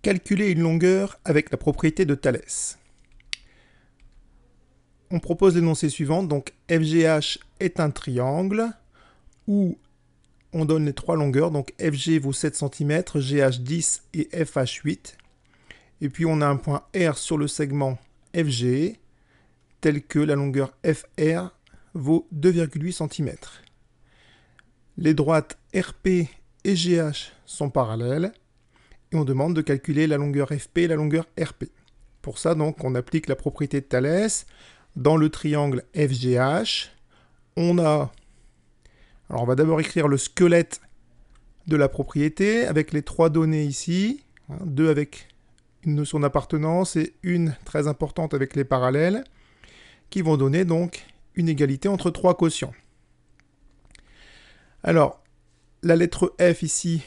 Calculer une longueur avec la propriété de Thalès. On propose l'énoncé suivant, donc FGH est un triangle où on donne les trois longueurs, donc FG vaut 7 cm, GH 10 et FH 8. Et puis on a un point R sur le segment FG, tel que la longueur FR vaut 2,8 cm. Les droites RP et GH sont parallèles, et on demande de calculer la longueur FP et la longueur RP. Pour ça, donc, on applique la propriété de Thalès. Dans le triangle FGH, on a... Alors, on va d'abord écrire le squelette de la propriété, avec les trois données ici, deux avec une notion d'appartenance et une très importante avec les parallèles, qui vont donner donc une égalité entre trois quotients. Alors, la lettre F ici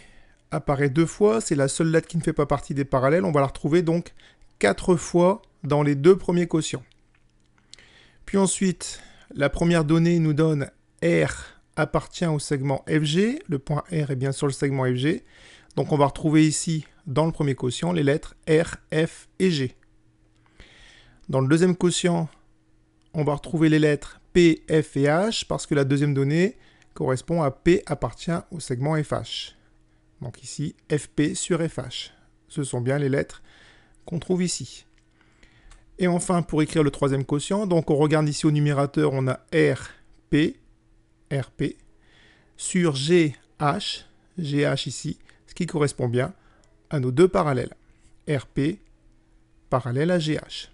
apparaît deux fois, c'est la seule lettre qui ne fait pas partie des parallèles, on va la retrouver donc 4 fois dans les deux premiers quotients. Puis ensuite, la première donnée nous donne R appartient au segment FG, le point R est bien sur le segment FG, donc on va retrouver ici, dans le premier quotient, les lettres R, F et G. Dans le deuxième quotient, on va retrouver les lettres P, F et H, parce que la deuxième donnée correspond à P appartient au segment FH. Donc ici, FP sur FH. Ce sont bien les lettres qu'on trouve ici. Et enfin, pour écrire le troisième quotient, donc on regarde ici au numérateur, on a RP, RP, sur GH, GH ici, ce qui correspond bien à nos deux parallèles. RP, parallèle à GH.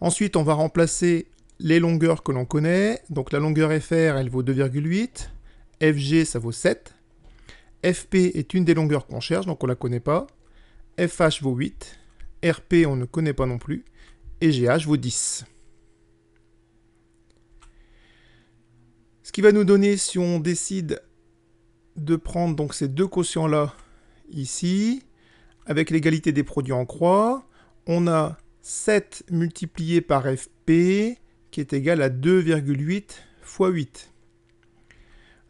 Ensuite, on va remplacer les longueurs que l'on connaît. Donc la longueur FR, elle vaut 2,8. FG, ça vaut 7. FP est une des longueurs qu'on cherche, donc on ne la connaît pas. FH vaut 8. RP, on ne connaît pas non plus. Et GH vaut 10. Ce qui va nous donner, si on décide de prendre donc ces deux quotients-là, ici, avec l'égalité des produits en croix, on a 7 multiplié par FP, qui est égal à 2,8 fois 8.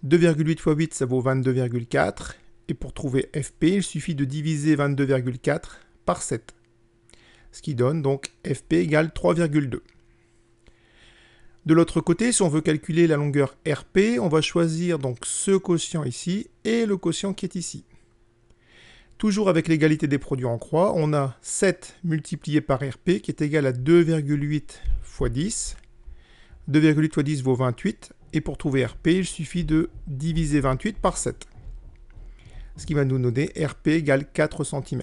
2,8 fois 8, ça vaut 22,4. Et pour trouver FP, il suffit de diviser 22,4 par 7. Ce qui donne donc FP égale 3,2. De l'autre côté, si on veut calculer la longueur RP, on va choisir donc ce quotient ici et le quotient qui est ici. Toujours avec l'égalité des produits en croix, on a 7 multiplié par RP qui est égal à 2,8 fois 10. 2,8 fois 10 vaut 28. Et pour trouver RP, il suffit de diviser 28 par 7. Ce qui va nous donner RP égale 4 cm.